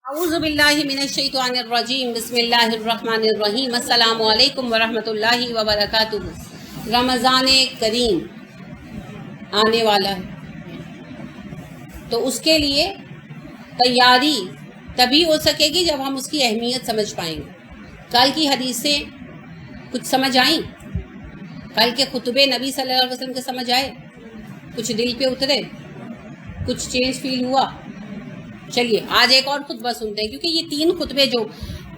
اعوذ باللہ من الشیطان الرجیم بسم اللہ الرحمن الرحیم السلام علیکم ورحمۃ اللہ وبرکاتہ۔ رمضان کریم آنے والا ہے تو اس کے لیے تیاری تبھی ہو سکے گی جب ہم اس کی اہمیت سمجھ پائیں گے۔ کل کی حدیثیں کچھ سمجھ آئیں؟ کل کے خطبے نبی صلی اللہ علیہ وسلم کے سمجھ آئے؟ کچھ دل پہ اترے؟ کچھ چینج فیل ہوا؟ چلیے آج ایک اور خطبہ سنتے ہیں، کیونکہ یہ 3 خطبے جو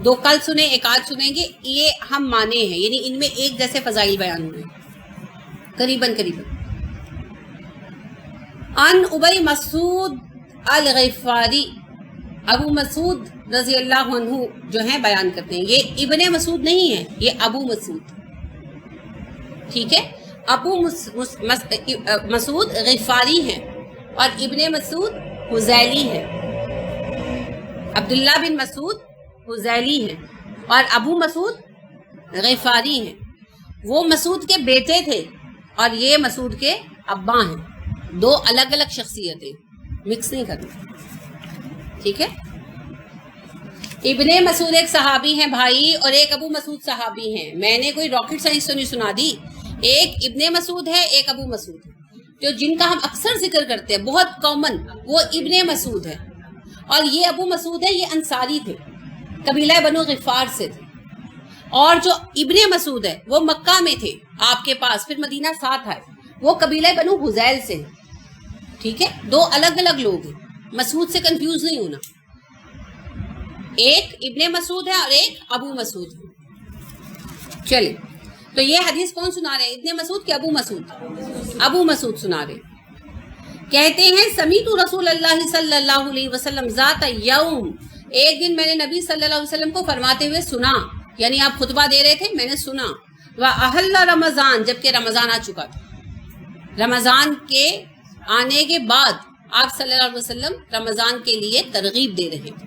2 کل سنے ایک آج سنیں گے، یہ ہم مانے ہیں، یعنی ان میں ایک جیسے فضائل بیان ہوئے قریباً۔ ان ابی مسعود الغفاری، ابو مسعود رضی اللہ عنہ جو ہیں بیان کرتے ہیں، یہ ابن مسعود نہیں ہے، یہ ابو مسعود، ٹھیک ہے؟ ابو مسعود غفاری ہیں اور ابن مسعود حذیلی ہیں۔ عبداللہ بن مسعود حذیلی ہیں اور ابو مسعود غفاری ہیں۔ وہ مسعود کے بیٹے تھے اور یہ مسعود کے ابا ہیں، 2 الگ الگ شخصیتیں، مکس نہیں کرنا، ٹھیک ہے؟ ابن مسعود ایک صحابی ہیں بھائی، اور ایک ابو مسعود صحابی ہیں۔ میں نے کوئی راکٹ سائنس تو نہیں سنا دی، ایک ابن مسعود ہے ایک ابو مسعود ہے، جو جن کا ہم اکثر ذکر کرتے ہیں، بہت کامن، وہ ابن مسعود ہے، اور یہ ابو مسعود ہے، یہ انصاری تھے، قبیلہ بنو غفار سے تھے۔ اور جو ابن مسعود ہے وہ مکہ میں تھے آپ کے پاس، پھر مدینہ ساتھ آئے، وہ قبیلہ بنو حذیل سے ہیں، ٹھیک ہے؟ 2 الگ الگ لوگ ہیں، مسعود سے کنفیوز نہیں ہونا، ایک ابن مسعود ہے اور ایک ابو مسعود ہے۔ چلیں تو یہ حدیث کون سنا رہے ہیں، ابن مسعود کے ابو مسعود؟ ابو مسعود سنا رہے ہیں۔ کہتے ہیں سمیت رسول اللہ صلی اللہ علیہ وسلم ذات یوم، ایک دن میں نے نبی صلی اللہ علیہ وسلم کو فرماتے ہوئے سنا، یعنی آپ خطبہ دے رہے تھے، میں نے سنا، وَأَحَلَّ رمضان، جبکہ رمضان آ چکا تھا، رمضان کے آنے کے بعد آپ صلی اللہ علیہ وسلم رمضان کے لیے ترغیب دے رہے تھے۔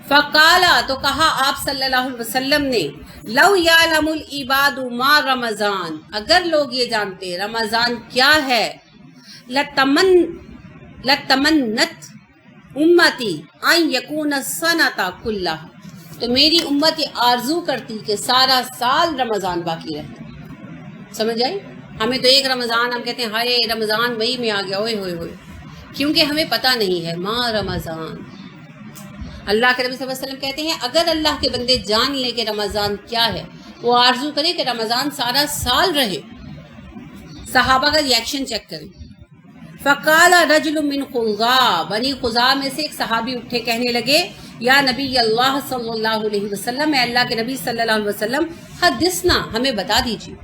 فقالا، تو کہا آپ صلی اللہ علیہ وسلم نے، لو یعلم العباد ما رمضان، اگر لوگ یہ جانتے رمضان کیا ہے، لتمنت امتی ان یکون السنۃ کلھا، تو میری امت یہ آرزو کرتی کہ سارا سال رمضان باقی رہتا۔ سمجھ آئی؟ ہمیں تو ایک رمضان ہم کہتے ہیں ہائے رمضان مئی میں آ گیا، اوئے ہوئے ہوئے، کیونکہ ہمیں پتہ نہیں ہے ما رمضان۔ اللہ کے نبی صلی اللہ علیہ وسلم کہتے ہیں اگر اللہ کے بندے جان لے کہ رمضان کیا ہے، وہ آرزو کرے کہ رمضان سارا سال رہے۔ صحابہ کا ریاکشن چیک کریں۔ فقال رجل من خزاع، بنی خزاع میں سے ایک صحابی اٹھے، کہنے لگے یا نبی اللہ صلی اللہ علیہ وسلم، اے اللہ کے نبی صلی اللہ علیہ وسلم، حدثنا، ہمیں بتا دیجیے،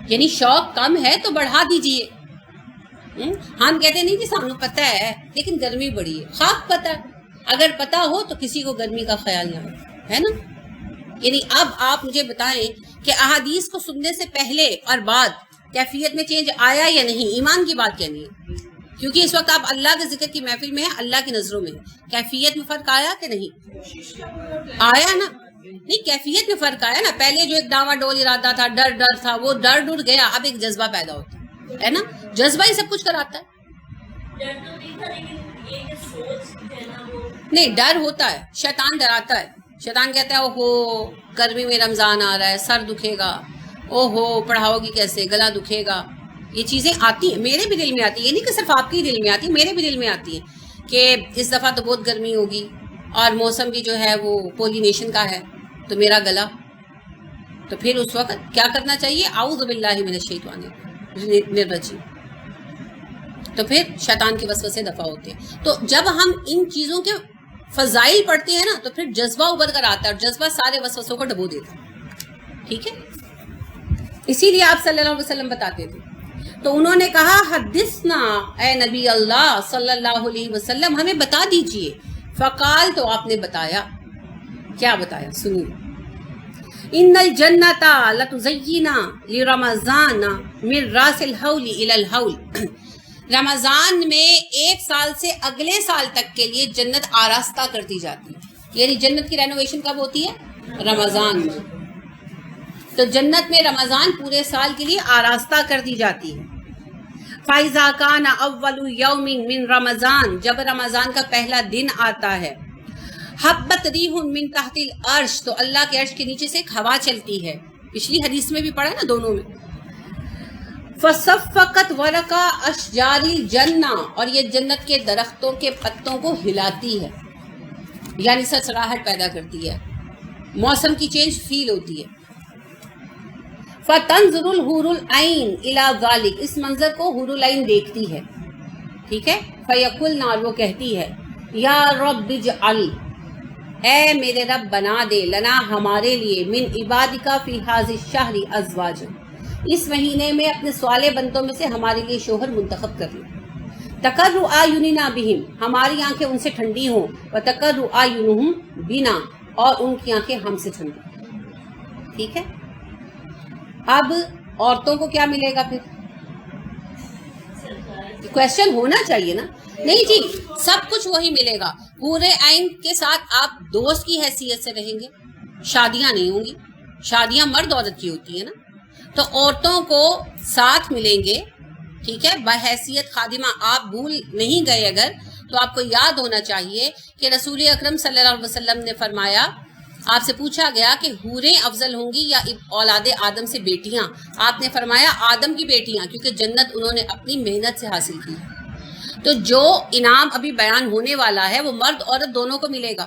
یعنی شوق کم ہے تو بڑھا دیجیے۔ ہم کہتے نہیں کہ سانو پتہ ہے لیکن گرمی بڑی ہے، خاک پتہ ہے، اگر پتہ ہو تو کسی کو گرمی کا خیال نہ ہو، ہے نا؟ یعنی اب آپ مجھے بتائیں کہ احادیث کو سننے سے پہلے اور بعد کیفیت میں چینج آیا یا نہیں؟ ایمان کی بات کہنی ہے، کیونکہ اس وقت آپ اللہ کے ذکر کی محفل میں ہیں، اللہ کی نظروں میں کیفیت میں فرق آیا کہ نہیں آیا؟ نا نہیں، کیفیت میں فرق آیا نا۔ پہلے جو ایک ڈاواں ڈول ارادہ تھا، ڈر تھا، وہ ڈر گیا، اب ایک جذبہ پیدا ہوتا ہے نا، جذبہ ہی سب کچھ کراتا ہے۔ نہیں، ڈر ہوتا ہے، شیطان ڈراتا ہے، شیطان کہتا ہے اوہو گرمی میں رمضان آ رہا ہے، سر دکھے گا، اوہو پڑھاؤ گی کیسے، گلا دکھے گا، یہ چیزیں آتی ہیں، میرے بھی دل میں آتی ہیں، یہ نہیں کہ صرف آپ کے دل میں آتی، میرے بھی دل میں آتی ہیں کہ اس دفعہ تو بہت گرمی ہوگی اور موسم بھی جو ہے وہ پولینیشن کا ہے، تو میرا گلا، تو پھر اس وقت کیا کرنا چاہیے؟ اعوذ باللہ من الشیطان الرجیم، تو پھر شیطان کے وسوسے دفع ہوتے ہیں۔ تو جب ہم ان چیزوں کے فضائل پڑھتے ہیں نا تو پھر جذبہ ابھر کر آتا ہے، اور جذبہ سارے وسوسوں کو ڈبو دیتا ہے، ٹھیک ہے؟ اسی لیے آپ صلی اللہ علیہ وسلم بتاتے تھے۔ تو انہوں نے کہا حدثنا، اے نبی اللہ صلی اللہ علیہ وسلم، ہمیں بتا دیجئے۔ فقال، تو آپ نے بتایا، کیا بتایا؟ سنیے، ان الجنۃ لتزین لرمضان من راس الحول الی الحول، رمضان میں 1 سال سے اگلے سال تک کے لیے جنت آراستہ کر دی جاتی ہے، یعنی جنت کی رینوویشن کب ہوتی ہے؟ رمضان میں۔ تو جنت میں رمضان پورے سال کے لیے آراستہ کر دی جاتی ہے۔ فَإِذَا كَانَ أَوَّلُ يَوْمٍ مِّن رمضان، جب رمضان کا پہلا دن آتا ہے، حبت ریح من تحت العرش، تو اللہ کے عرش کے نیچے سے ایک ہوا چلتی ہے، پچھلی حدیث میں بھی پڑھا نا دونوں میں، فَصَفَّقَتْ وَرَقَ أَشْجَارِ الْجَنَّةِ، اور یہ جنت کے درختوں کے پتوں کو ہلاتی ہے، یعنی سرسراہٹ پیدا کرتی ہے، موسم کی چینج فیل ہوتی ہے۔ فَتَنظُرُ الْحُورُ الْعَيْنِ إِلَى ذَلِكَ، اس منظر کو حور العین دیکھتی ہے، ٹھیک ہے، فَيَقُلْنَا، اور وہ کہتی ہے، یا رب اجعل، اے میرے رب بنا دے، لنا ہمارے لیے، من عبادک فی ھذا الشہر ازواجا، اس مہینے میں اپنے سوالے بندوں میں سے ہمارے لیے شوہر منتخب کر لیں، تقر اعیننا بہم، ہماری آنکھیں ان سے ٹھنڈی ہوں، وتقر اعینہم بنا، اور ان کی آنکھیں ہم سے ٹھنڈی، ٹھیک ہے۔ اب عورتوں کو کیا ملے گا پھر؟ کوشچن ہونا چاہیے نا، نہیں جی سب کچھ وہی ملے گا، پورے عین کے ساتھ آپ دوست کی حیثیت سے رہیں گے، شادیاں نہیں ہوں گی، شادیاں مرد عورت کی ہوتی ہیں نا، تو عورتوں کو ساتھ ملیں گے، ٹھیک ہے، بحیثیت خادمہ۔ آپ بھول نہیں گئے اگر تو آپ کو یاد ہونا چاہیے کہ رسول اکرم صلی اللہ علیہ وسلم نے فرمایا، آپ سے پوچھا گیا کہ حوریں افضل ہوں گی یا اولاد آدم سے بیٹیاں، آپ نے فرمایا آدم کی بیٹیاں، کیونکہ جنت انہوں نے اپنی محنت سے حاصل کی، تو جو انعام ابھی بیان ہونے والا ہے وہ مرد عورت دونوں کو ملے گا،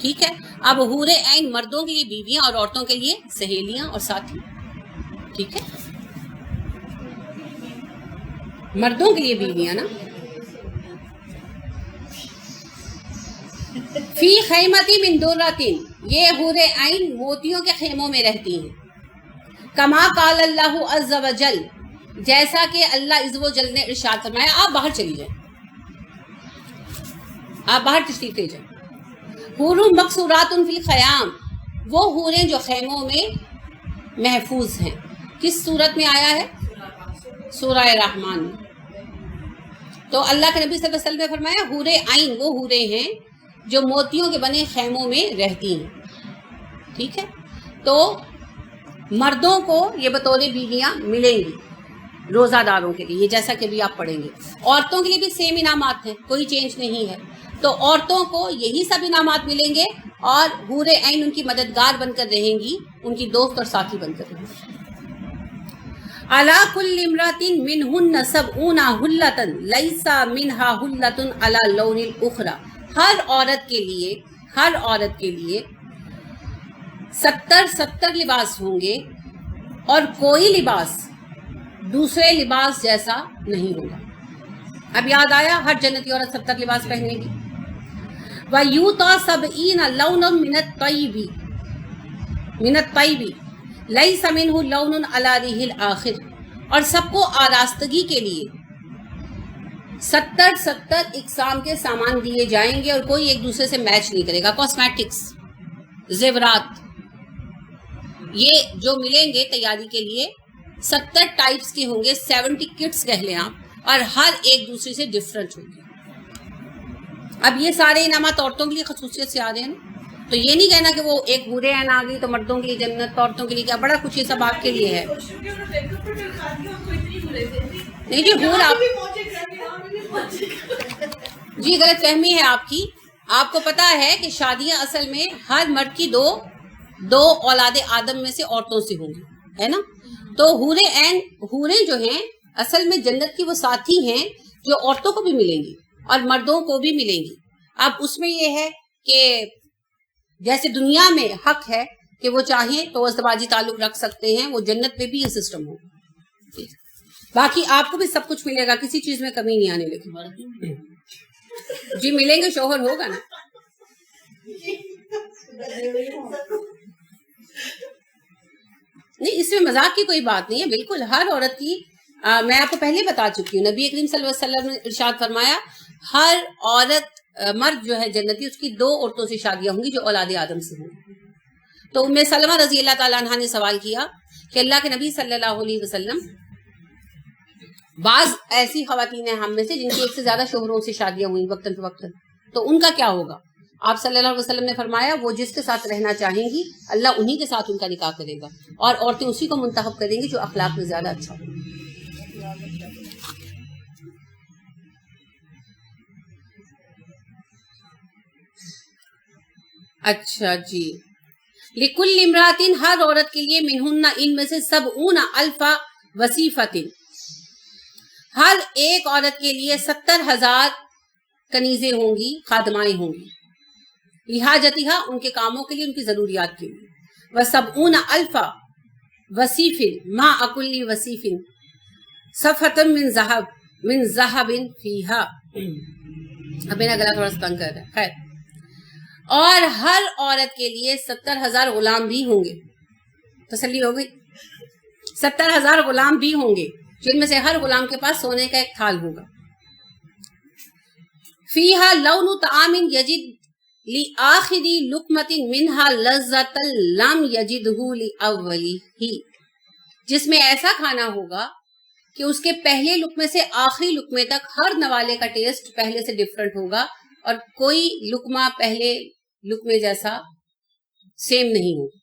ٹھیک ہے۔ اب حور عین مردوں کے لیے بیویاں اور عورتوں کے لیے سہیلیاں اور ساتھی، ٹھیک ہے، مردوں کے لیے بیویاں نا۔ فی خیمتی من درۃ، یہ حور عین موتیوں کے خیموں میں رہتی ہیں، کما قال اللہ عز وجل، جیسا کہ اللہ عز و جل نے ارشاد فرمایا، آپ باہر چلی جائیں، آپ باہر تشریف لے جائیں۔ حور مقصورات فی الخیام، وہ حوریں جو خیموں میں محفوظ ہیں، کس صورت میں آیا ہے؟ سورہ رحمان میں۔ تو اللہ کے نبی صلی اللہ علیہ وسلم نے فرمایا حور عین وہ حوریں ہیں جو موتیوں کے بنے خیموں میں رہتی ہیں، ٹھیک ہے۔ تو مردوں کو یہ بطور بیویاں ملیں گی روزہ داروں کے لیے، جیسا کہ بھی آپ پڑھیں گے۔ عورتوں کے لیے بھی سیم انعامات ہیں، کوئی چینج نہیں ہے، تو عورتوں کو یہی سب انعامات ملیں گے، اور حور عین ان کی مددگار بن کر رہیں گی، ان کی دوست اور ساتھی بن کر رہیں گی۔ علی کل امرأۃ منہن سبعون حلۃ لیس منہا حلۃ علی لون الاخری، ہر عورت کے لیے 70 لباس ہوں گے، اور کوئی لباس دوسرے لباس جیسا نہیں ہوگا۔ اب یاد آیا، ہر جنتی عورت 70 لباس پہنے گی۔ وَيُوتَى 70 لَوْنًا مِنَ الطَّيْبِ لَيْسَ مِنْهُ لَوْنٌ عَلَى رِيحِ الْآخِرِ، اور سب کو آراستگی کے لیے 70 اقسام کے سامان دیے جائیں گے، اور کوئی ایک دوسرے سے میچ نہیں کرے گا۔ کاسمیٹکس، زیورات، یہ جو ملیں گے تیاری کے لیے 70 ٹائپس کے ہوں گے، 70 کٹس کہہ لیں آپ، اور ہر ایک دوسرے سے ڈفرینٹ ہوں گے۔ اب یہ سارے انعامات عورتوں کے لیے خصوصیت سے آ رہے ہیں نا، تو یہ نہیں کہنا کہ وہ ایک حور عین آ گئی تو مردوں کے لیے جنت، عورتوں کے لیے کیا، بڑا کچھ یہ سب آپ کے لیے ہے۔ نہیں جی حور آپ جی غلط فہمی ہے آپ کی، آپ کو پتا ہے کہ شادیاں اصل میں ہر مرد کی دو اولاد آدم میں سے عورتوں سے ہوں گی، ہے نا، تو حور عین حوریں جو ہیں اصل میں جنت کی وہ ساتھی ہیں جو عورتوں کو بھی ملیں گی اور مردوں کو بھی ملیں گی۔ اب اس میں یہ ہے کہ جیسے دنیا میں حق ہے کہ وہ چاہیں تو ازدواجی تعلق رکھ سکتے ہیں، وہ جنت میں بھی یہ سسٹم ہو، باقی آپ کو بھی سب کچھ ملے گا، کسی چیز میں کمی نہیں آنے لگی۔ جی ملیں گے، شوہر ہوگا نا۔ نہیں اس میں مذاق کی کوئی بات نہیں ہے، بالکل ہر عورت کی میں آپ کو پہلے بتا چکی ہوں، نبی کریم صلی اللہ علیہ وسلم نے ارشاد فرمایا ہر عورت مرد جو ہے جنتی، اس کی 2 عورتوں سے شادیاں ہوں گی جو اولاد آدم سے ہوں گی۔ تو ام سلمہ رضی اللہ تعالیٰ عنہ نے سوال کیا کہ اللہ کے نبی صلی اللہ علیہ وسلم، بعض ایسی خواتین ہیں ہم میں سے جن کی ایک سے زیادہ شوہروں سے شادیاں ہوئیں وقتاً فوقتاً، تو ان کا کیا ہوگا؟ آپ صلی اللہ علیہ وسلم نے فرمایا وہ جس کے ساتھ رہنا چاہیں گی اللہ انہی کے ساتھ ان کا نکاح کرے گا، اور عورتیں اسی کو منتخب کریں گی جو اخلاق میں زیادہ اچھا ہو۔ اچھا جی. لکل امراتن ہر عورت کے لیے منہن ان میں سے 70,000 وصیفتن ہر ایک عورت کے لیے 70,000 کنیزیں ہوں گی خادمائیں ہوں گی لحاجتہا ان کے کاموں کے لیے ان کی ضروریات کے لیے. و70,000 وصیفن ما اکل وصیفن صفۃ من ذہب فیہا. اب میرا گلا تھوڑا سا تنگ کر رہا ہے. خیر اور ہر عورت کے لیے 70,000 غلام بھی ہوں گے. تسلی ہو گئی. 70,000 غلام بھی ہوں گے جن میں سے ہر غلام کے پاس سونے کا ایک تھال ہوگا. فیہا لون طعام یجد لآخری لقمۃ منہا لذۃ لم یجدہ لأولہ جس میں ایسا کھانا ہوگا کہ اس کے پہلے لقمے سے آخری لقمے تک ہر نوالے کا ٹیسٹ پہلے سے ڈیفرنٹ ہوگا اور کوئی لقمہ پہلے لقمے جیسا سیم نہیں ہوگا.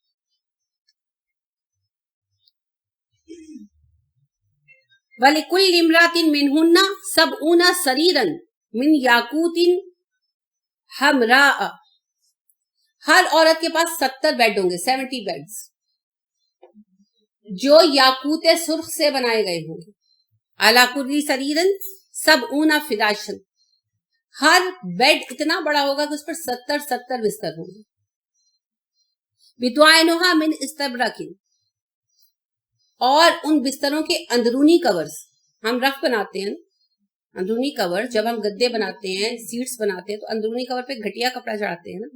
وَلِكُلِّ امْرَأَةٍ مِّنْهُنَّ 70 سَرِيرًا مِّن يَاقُوتٍ حَمْرَاءَ ہر عورت کے پاس 70 بیڈ ہوں گے 70 بیڈز جو یاقوت سرخ سے بنائے گئے ہوں گے. عَلَى كُلِّ سَرِيرٍ 70 فِرَاشًا ہر بیڈ اتنا بڑا ہوگا کہ اس پر 70 بستر ہوں گے. بِطْوَائِنُهَا مِنْ إِسْتَبْرَقٍ اور ان بستروں کے اندرونی کورز ہم رف بناتے ہیں. اندرونی کور جب ہم گدے بناتے ہیں سیٹس بناتے ہیں تو اندرونی کور پہ گھٹیا کپڑا چڑھاتے ہیں نا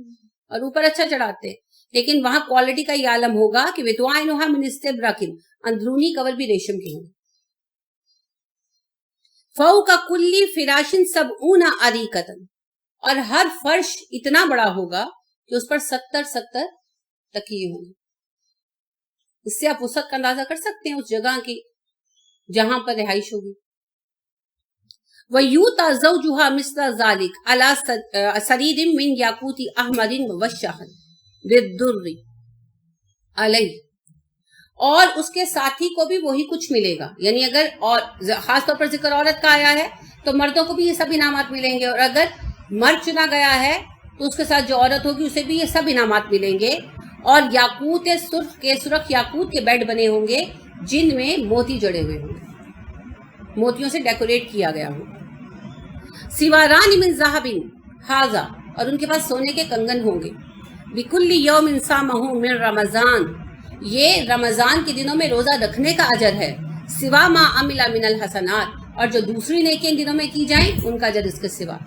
اور اوپر اچھا چڑھاتے ہیں لیکن وہاں کوالٹی کا یہ عالم ہوگا کہ بِطْوَائِنُهَا مِنْ إِسْتَبْرَقٍ اندرونی کور بھی ریشم کے ہوں. فَوْقَ كُلِّ فِرَاشٍ 70 أَرِيكَةً اور ہر فرش اتنا بڑا ہوگا کہ اس پر 70 تکیے ہوں گے. اس سے آپ وسعت کا اندازہ کر سکتے ہیں اس جگہ کی جہاں پر رہائش ہوگی. وَيُؤْتَى زَوْجُهَا مِثْلَ ذَلِكَ عَلَى سَرِيرٍ مِّن يَاقُوتِ أَحْمَرٍ مُوَشَّحٍ بِالدُّرِّ عَلَيْهِ اور اس کے ساتھی کو بھی وہی کچھ ملے گا. یعنی اگر اور خاص طور پر ذکر عورت کا آیا ہے تو مردوں کو بھی یہ سب انعامات ملیں گے اور اگر مرد چنا گیا ہے تو اس کے ساتھ جو عورت ہوگی اسے بھی یہ سب انعامات ملیں گے. اور یاقوت سرخ یاقوت کے بیڈ بنے ہوں گے جن میں موتی جڑے ہوئے ہوں گے موتیوں سے ڈیکوریٹ کیا گیا ہو. سواران من ذهب حاذا اور ان کے پاس سونے کے کنگن ہوں گے. بكل يوم صامه من رمضان یہ رمضان کے دنوں میں روزہ رکھنے کا اجر ہے. سوا ما عمل من الحسنات اور جو دوسری نیکی ان دنوں میں کی جائیں ان کا اجر اس کے سوا.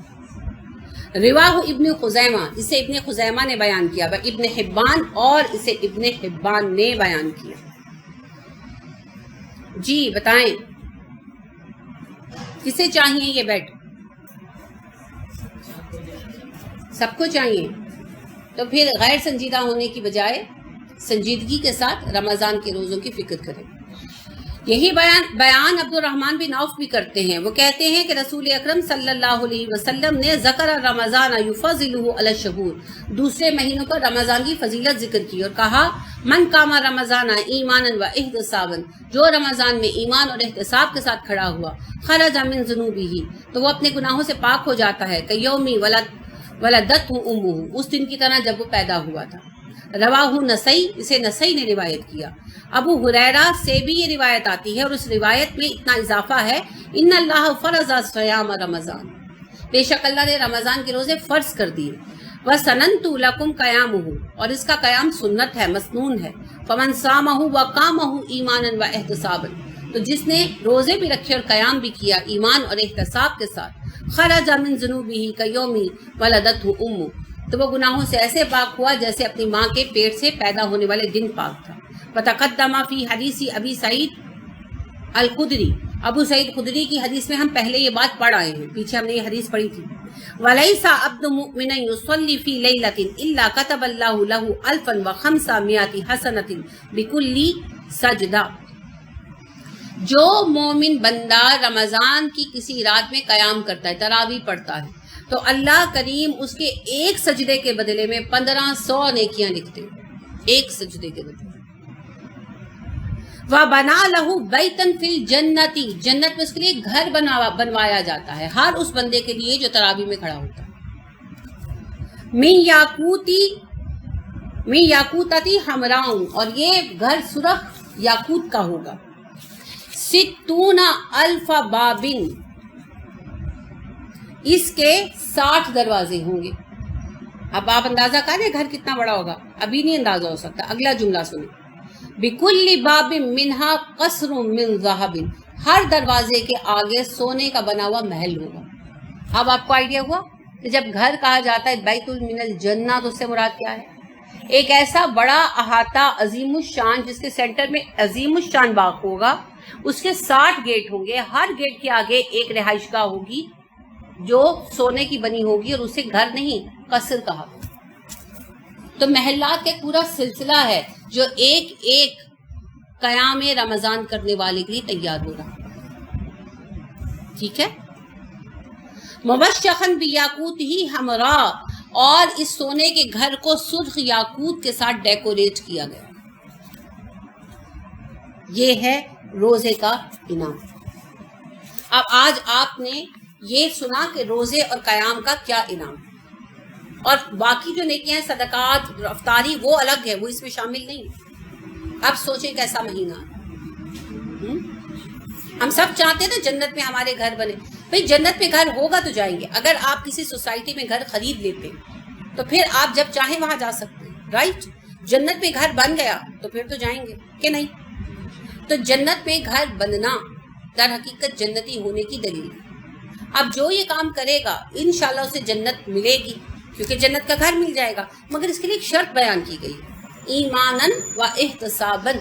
رواہ ابن خزیمہ اسے ابن خزیمہ نے بیان کیا ابن حبان اور اسے ابن حبان نے بیان کیا. جی بتائیں کسے چاہیے یہ بیڈ؟ سب کو چاہیے. تو پھر غیر سنجیدہ ہونے کی بجائے سنجیدگی کے ساتھ رمضان کے روزوں کی فکر کریں. یہی بیان عبد الرحمن بن عوف بھی کرتے ہیں. وہ کہتے ہیں کہ رسول اکرم صلی اللہ علیہ وسلم نے ذکر رمضان یفضلہ علی الشہور دوسرے مہینوں پر رمضان کی فضیلت ذکر کی اور کہا من قام رمضان ایمانا و احتسابا جو رمضان میں ایمان اور احتساب کے ساتھ کھڑا ہوا خرج من ذنوبہ تو وہ اپنے گناہوں سے پاک ہو جاتا ہے کیومی ولدتہ امہ اس دن کی طرح جب وہ پیدا ہوا تھا. رواہ نسائی اسے نسائی نے روایت کیا. ابو ہریرہ سے بھی یہ روایت آتی ہے اور اس روایت میں اتنا اضافہ ہے ان اللہ فرض صیام رمضان بے شک اللہ نے رمضان کے روزے فرض کر دیے. وسننت لکم قیامہ اور اس کا قیام سنت ہے مسنون ہے. فمن صامہ وقامہ ایمانا و احتسابا تو جس نے روزے بھی رکھے اور قیام بھی کیا ایمان اور احتساب کے ساتھ خرج من ذنوبہ کیومی ولدتہ امہ تو وہ گناہوں سے ایسے پاک ہوا جیسے اپنی ماں کے پیٹ سے پیدا ہونے والے دن پاک تھا. وتقدم فی حدیث ابی سعید الخدری ابو سعید خدری کی حدیث میں ہم پہلے یہ بات پڑھ آئے ہیں پیچھے ہم نے یہ حدیث پڑھی تھی. ولیس عبد مؤمن یصلی فی لیلۃ الا کتب اللہ لہ 1500 حسنۃ بکل سجدہ جو مومن بندہ رمضان کی کسی رات میں قیام کرتا ہے تراویح پڑھتا ہے تو اللہ کریم اس کے ایک سجدے کے بدلے میں 1500 نیکیاں لکھتے ہیں ایک سجدے کے بدلے. وَبَنَا لَهُ بَيْتًا فِي الْجَنَّةِ جنت میں اس کے لیے گھر بنوایا جاتا ہے ہر اس بندے کے لیے جو تراویح میں کھڑا ہوتا ہے. مِن یاقوتی من یاقوتتی حمراؤں، اور یہ گھر سرخ یاقوت کا ہوگا. 60,000 بابن، اس کے 60 دروازے ہوں گے. اب آپ اندازہ کریں گھر کتنا بڑا ہوگا، ابھی نہیں اندازہ ہو سکتا. اگلا جملہ سنیں. بِكُلِّ بَابٍ مِّنْهَا قَصْرٌ مِّن ذَهَبٍ، ہر دروازے کے آگے سونے کا بنا ہوا محل ہوگا. اب آپ کو آئیڈیا ہوا کہ جب گھر کہا جاتا ہے بیت من الجنہ تو اس سے مراد کیا ہے؟ ایک ایسا بڑا احاطہ عظیم الشان جس کے سینٹر میں عظیم الشان باغ ہوگا، اس کے 60 گیٹ ہوں گے. ہر گیٹ کے آگے ایک رہائش گاہ ہوگی جو سونے کی بنی ہوگی، اور اسے گھر نہیں قصر کہا. تو محلات کا ایک پورا سلسلہ ہے جو ایک ایک قیام رمضان کرنے والے کے لیے تیار ہو رہا. ٹھیک ہے. مبشخن بیاقوت ہی حمراء، اور اس سونے کے گھر کو سرخ یاقوت کے ساتھ ڈیکوریٹ کیا گیا. یہ ہے روزے کا انعام. اب آج آپ نے یہ سنا کہ روزے اور قیام کا کیا انعام، اور باقی جو نیکیاں ہیں صدقات افطاری وہ الگ ہے، وہ اس میں شامل نہیں. اب سوچیں کیسا مہینہ. ہم سب چاہتے ہیں نا جنت میں ہمارے گھر بنے. بھئی جنت میں گھر ہوگا تو جائیں گے. اگر آپ کسی سوسائٹی میں گھر خرید لیتے تو پھر آپ جب چاہیں وہاں جا سکتے ہیں، رائٹ. جنت میں گھر بن گیا تو پھر تو جائیں گے کہ نہیں. تو جنت میں گھر بننا در حقیقت جنتی ہونے کی دلیل ہے. اب جو یہ کام کرے گا انشاءاللہ اسے جنت ملے گی، کیونکہ جنت کا گھر مل جائے گا. مگر اس کے لیے ایک شرط بیان کی گئی، ایماناً و احتساباً.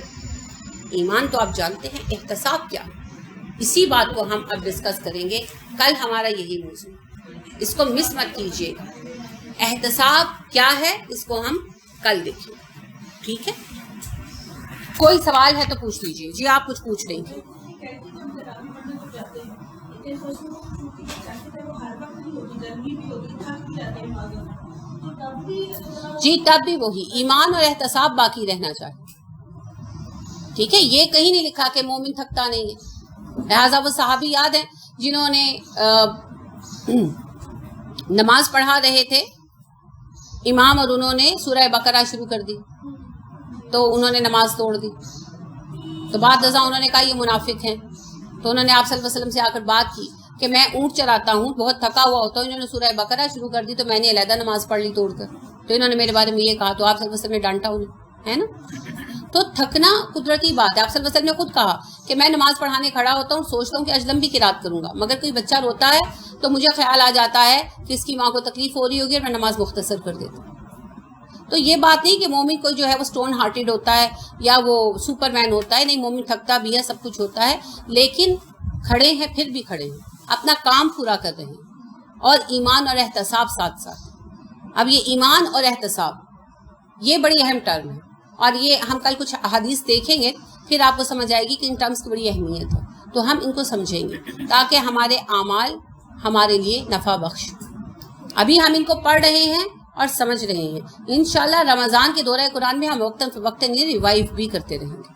ایمان تو آپ جانتے ہیں، احتساب کیا. اسی بات کو ہم اب ڈسکس کریں گے. کل ہمارا یہی موضوع، اس کو مس مت کیجیے گا. احتساب کیا ہے اس کو ہم کل دیکھیں. ٹھیک ہے. کوئی سوال ہے تو پوچھ لیجیے. جی آپ کچھ پوچھ رہی تھیں. جی تب بھی وہی ایمان اور احتساب باقی رہنا چاہیے. ٹھیک ہے. یہ کہیں نہیں لکھا کہ مومن تھکتا نہیں ہے. لہٰذا وہ صحابی یاد ہیں جنہوں نے نماز پڑھا رہے تھے امام، اور انہوں نے سورہ بقرہ شروع کر دی تو انہوں نے نماز توڑ دی. تو بعد ازاں انہوں نے کہا یہ منافق ہیں. تو انہوں نے آپ صلی اللہ علیہ وسلم سے آ کر بات کی کہ میں اونٹ چراتا ہوں، بہت تھکا ہوا ہوتا ہوں. انہوں نے سورہ بقرہ شروع کر دی تو میں نے علیحدہ نماز پڑھ لی توڑ کر. تو انہوں نے میرے بارے میں یہ کہا تو آپ صلی اللہ علیہ وسلم نے ڈانٹا انہیں، ہے نا. تو تھکنا قدرتی بات ہے. آپ صلی اللہ علیہ وسلم نے خود کہا کہ میں نماز پڑھانے کھڑا ہوتا ہوں، سوچتا ہوں کہ آج لمبی قرات کروں گا، مگر کوئی بچہ روتا ہے تو مجھے خیال آ جاتا ہے کہ اس کی ماں کو تکلیف ہو رہی ہوگی اور میں نماز مختصر کر دیتا ہوں. تو یہ بات نہیں کہ مومن کو جو ہے وہ سٹون ہارٹیڈ ہوتا ہے یا وہ سپر مین ہوتا ہے. نہیں، مومن تھکتا بھی ہے، سب کچھ ہوتا ہے، لیکن کھڑے ہیں، پھر بھی کھڑے ہیں، اپنا کام پورا کر رہے ہیں، اور ایمان اور احتساب ساتھ ساتھ. اب یہ ایمان اور احتساب یہ بڑی اہم ٹرم ہے، اور یہ ہم کل کچھ احادیث دیکھیں گے، پھر آپ کو سمجھ آئے گی کہ ان ٹرمز کی بڑی اہمیت ہے. تو ہم ان کو سمجھیں گے تاکہ ہمارے اعمال ہمارے لیے نفع بخش. ابھی ہم ان کو پڑھ رہے ہیں اور سمجھ رہے ہیں. انشاءاللہ رمضان کے دورہ قرآن میں ہم وقتاً یہ ریوائیو بھی کرتے رہیں گے.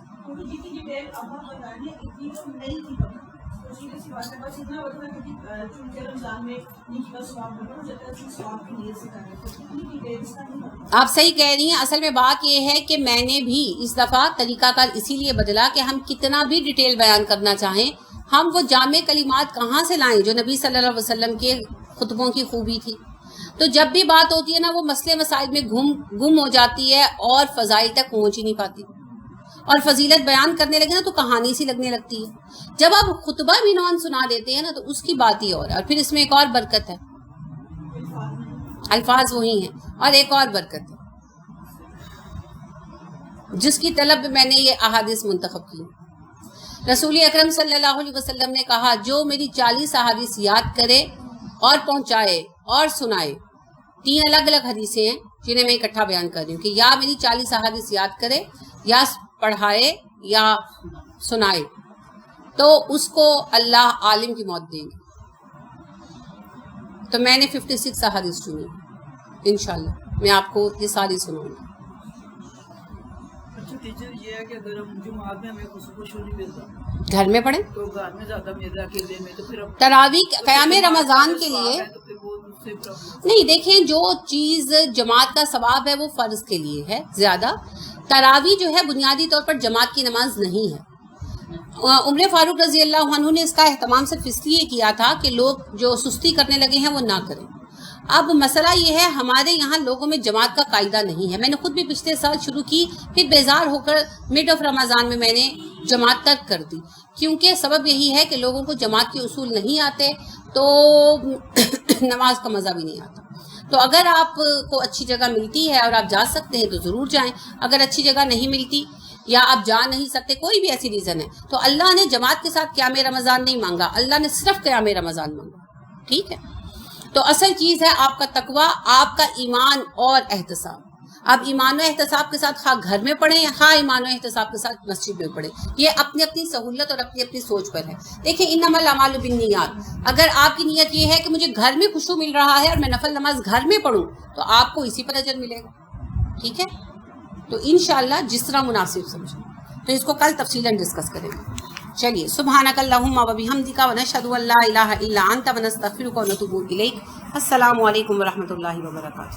آپ صحیح کہہ رہی ہیں. اصل میں بات یہ ہے کہ میں نے بھی اس دفعہ طریقہ کار اسی لیے بدلا کہ ہم کتنا بھی ڈیٹیل بیان کرنا چاہیں، ہم وہ جامع کلمات کہاں سے لائیں جو نبی صلی اللہ علیہ وسلم کے خطبوں کی خوبی تھی. تو جب بھی بات ہوتی ہے نا، وہ مسئلے مسائل میں گم ہو جاتی ہے اور فضائل تک پہنچ ہی نہیں پاتی، اور فضیلت بیان کرنے لگے نا تو کہانی سی لگنے لگتی ہے. جب آپ خطبہ بھی نون سنا دیتے ہیں نا تو اس کی بات ہی اور پھر اس میں ایک اور برکت ہے. الفاظ وہی ہیں، اور ایک اور برکت ہے جس کی طلب میں نے یہ احادیث منتخب کی. رسول اکرم صلی اللہ علیہ وسلم نے کہا جو میری 40 احادیث یاد کرے اور پہنچائے اور سنائے. 3 الگ الگ حدیثیں ہیں جنہیں میں اکٹھا بیان کر رہی ہوں کہ یا میری 40 احادیث یاد کرے یا پڑھائے یا سنائے تو اس کو اللہ عالم کی موت دیں گے. تو میں نے 56 احادیث چنی. انشاءاللہ میں آپ کو یہ ساری سناؤں گی. ٹیچر یہ ہے کہ اگر ہم جماعت میں ہمیں خوشبو نہیں ملتا، گھر میں پڑھیں تو گھر میں زیادہ مل رہا اکیلے میں، تو پھر تراویح قیام رمضان کے لیے نہیں دیکھیں، جو چیز جماعت کا ثواب ہے وہ فرض کے لیے ہے زیادہ. تراویح جو ہے بنیادی طور پر جماعت کی نماز نہیں ہے. عمر فاروق رضی اللہ عنہ نے اس کا اہتمام صرف اس لیے کیا تھا کہ لوگ جو سستی کرنے لگے ہیں وہ نہ کریں. اب مسئلہ یہ ہے ہمارے یہاں لوگوں میں جماعت کا قاعدہ نہیں ہے. میں نے خود بھی پچھلے سال شروع کی، پھر بیزار ہو کر مڈ آف رمضان میں نے جماعت تک کر دی، کیونکہ سبب یہی ہے کہ لوگوں کو جماعت کے اصول نہیں آتے تو نماز کا مزہ بھی نہیں آتا. تو اگر آپ کو اچھی جگہ ملتی ہے اور آپ جا سکتے ہیں تو ضرور جائیں. اگر اچھی جگہ نہیں ملتی یا آپ جا نہیں سکتے، کوئی بھی ایسی ریزن ہے، تو اللہ نے جماعت کے ساتھ قیام رمضان نہیں مانگا، اللہ نے صرف قیام رمضان مانگا. ٹھیک ہے، تو اصل چیز ہے آپ کا تقویٰ، آپ کا ایمان اور احتساب. آپ ایمان و احتساب کے ساتھ خواہ گھر میں پڑھیں یا خواہ ایمان و احتساب کے ساتھ مسجد میں پڑھیں، یہ اپنی اپنی سہولت اور اپنی اپنی سوچ پر ہے. دیکھیں انما الاعمال بالنیات، اگر آپ کی نیت یہ ہے کہ مجھے گھر میں خشوع مل رہا ہے اور میں نفل نماز گھر میں پڑھوں تو آپ کو اسی پر اجر ملے گا. ٹھیک ہے، تو انشاءاللہ جس طرح مناسب سمجھیں. تو اس کو کل تفصیلاً ڈسکس کریں گے. چلیے، سبحانک اللہم و بحمدک ونشہد ان لا الہ الا انت ونستغفرک ونتوب الیک. السلام علیکم ورحمۃ اللہ وبرکاتہ.